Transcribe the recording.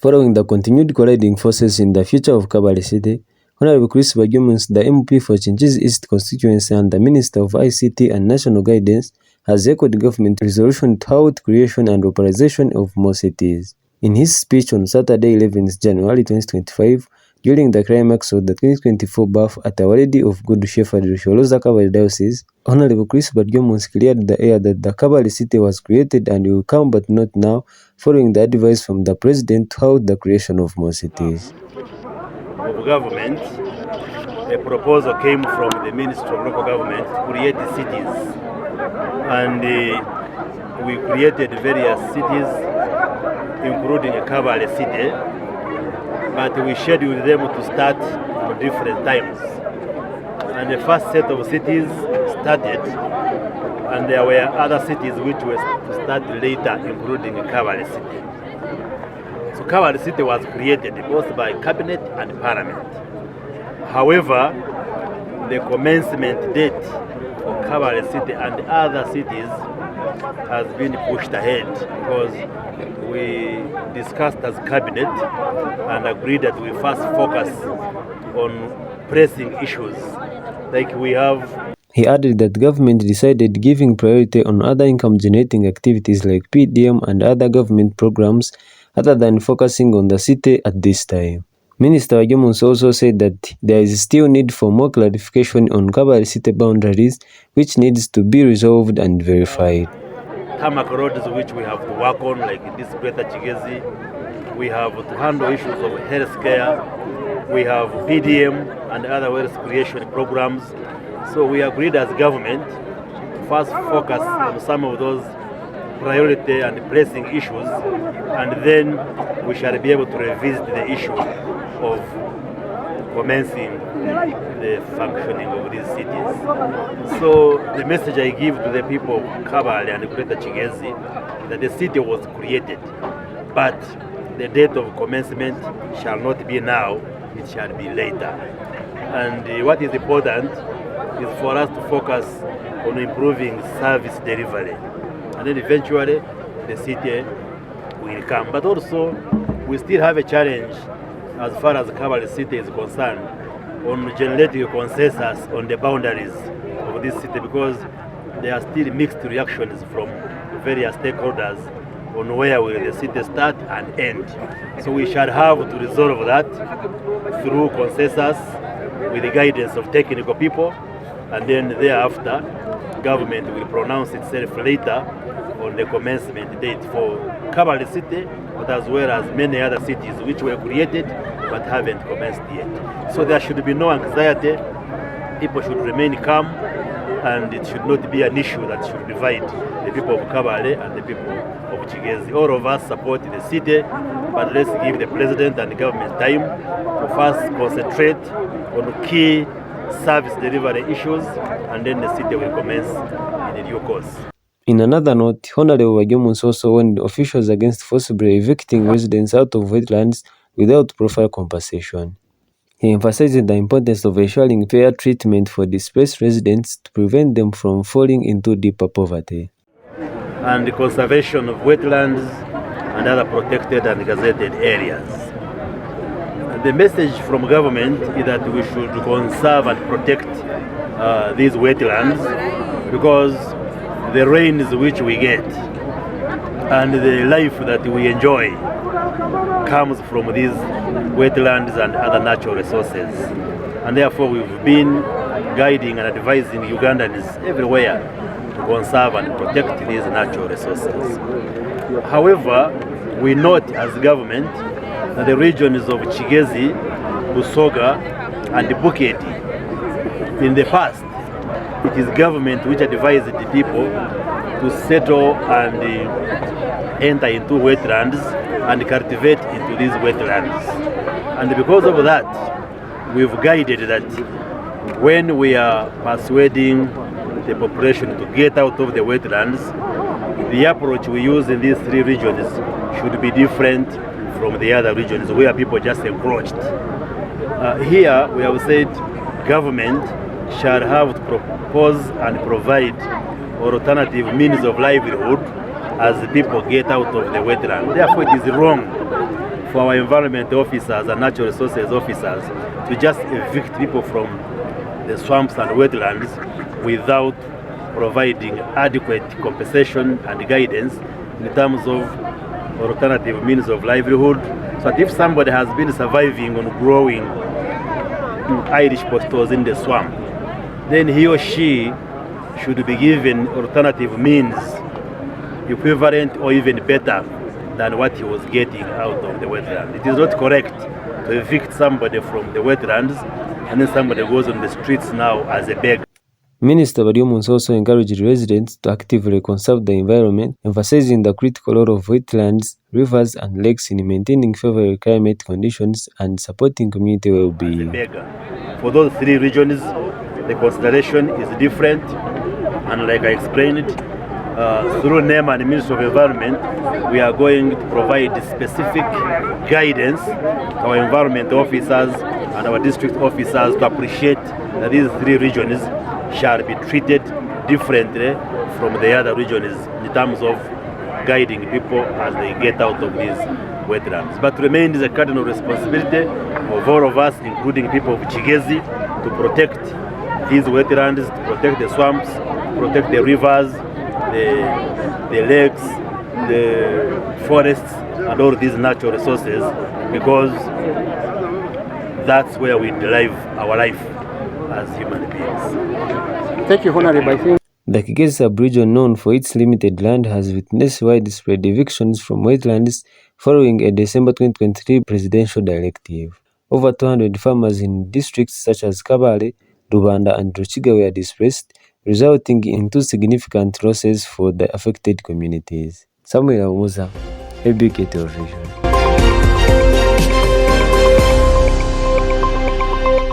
Following the continued colliding forces in the future of Kabale City, Honorable Baryomunsi, the MP for Kinkizi East Constituency and the Minister of ICT and National Guidance, has echoed government resolution to halt creation and operationalization of more cities. In his speech on Saturday, 11th January 2025, during the climax of the 2024 BAAF at Our Lady of Good Shepherd Rushoroza Kabale Diocese, Honorable Baryomunsi cleared the air that the Kabale City was created and will come but not now, following the advice from the President to halt the creation of more cities. Of government, a proposal came from the Ministry of Local Government to create cities, and we created various cities, including Kabale City, but we scheduled them to start for different times. And the first set of cities started, and there were other cities which were to start later, including Kabale City. So Kabale City was created both by Cabinet and Parliament. However, the commencement date for Kabale City and other cities has been pushed ahead because we discussed as Cabinet and agreed that we first focus on pressing issues like we have. He added that government decided giving priority on other income-generating activities like PDM and other government programs other than focusing on the city at this time. Minister Baryomunsi also said that there is still need for more clarification on Kabale City boundaries, which needs to be resolved and verified. Tarmac roads which we have to work on, like in this greater Kinkizi, we have to handle issues of health care, we have PDM and other wealth creation programs. So we agreed as government to first focus on some of those priority and pressing issues, and then we shall be able to revisit the issue of commencing the functioning of these cities. So the message I give to the people of Kabale and Greater Kinkizi is that the city was created, but the date of commencement shall not be now, it shall be later. And what is important is for us to focus on improving service delivery, and then eventually the city will come. But also we still have a challenge as far as Kabale City is concerned on generating a consensus on the boundaries of this city, because there are still mixed reactions from various stakeholders on where will the city start and end. So we shall have to resolve that through consensus with the guidance of technical people, and then thereafter government will pronounce itself later on the commencement date for Kabale City, but as well as many other cities which were created but haven't commenced yet. So there should be no anxiety, people should remain calm, and it should not be an issue that should divide the people of Kabale and the people of Kinkizi. All of us support the city, but let's give the president and the government time to first concentrate on key service delivery issues, and then the city will commence in due course. In another note, Honorable Baryomunsi also warned officials against forcibly evicting residents out of wetlands without proper compensation. He emphasized the importance of ensuring fair treatment for displaced residents to prevent them from falling into deeper poverty. And the conservation of wetlands and other protected and gazetted areas. The message from government is that we should conserve and protect these wetlands, because the rains which we get and the life that we enjoy comes from these wetlands and other natural resources. And therefore we've been guiding and advising Ugandans everywhere to conserve and protect these natural resources. However, we note as government that the regions of Kinkizi, Busoga and Buketi, in the past, it is government which advised the people to settle and enter into wetlands and cultivate into these wetlands. And because of that, we've guided that when we are persuading the population to get out of the wetlands, the approach we use in these three regions should be different from the other regions where people just encroached. Here we have said government shall have to propose and provide alternative means of livelihood as the people get out of the wetland. Therefore, it is wrong for our environment officers and natural resources officers to just evict people from the swamps and wetlands without providing adequate compensation and guidance in terms of alternative means of livelihood. So that if somebody has been surviving on growing Irish potatoes in the swamp, then he or she should be given alternative means equivalent or even better than what he was getting out of the wetland. It is not correct to evict somebody from the wetlands and then somebody goes on the streets now as a beggar. Minister Baryomunsi also encouraged residents to actively conserve the environment, emphasizing the critical role of wetlands, rivers and lakes in maintaining favorable climate conditions and supporting community well-being. For those three regions, the consideration is different, and like I explained, through NEMA and the Ministry of Environment, we are going to provide specific guidance to our environment officers and our district officers to appreciate that these three regions shall be treated differently from the other regions in terms of guiding people as they get out of these wetlands. But remains a cardinal responsibility of all of us, including people of Kinkizi, to protect these wetlands, to protect the swamps, protect the rivers, the lakes, the forests, and all these natural resources, because that's where we derive our life as human beings. Thank you, Honorable. The Kinkizi sub-region, known for its limited land, has witnessed widespread evictions from wetlands following a December 2023 presidential directive. Over 200 farmers in districts such as Kabale, Rubanda and Rushoroza were displaced, resulting in two significant losses for the affected communities. Samuel Musa, ABK Television.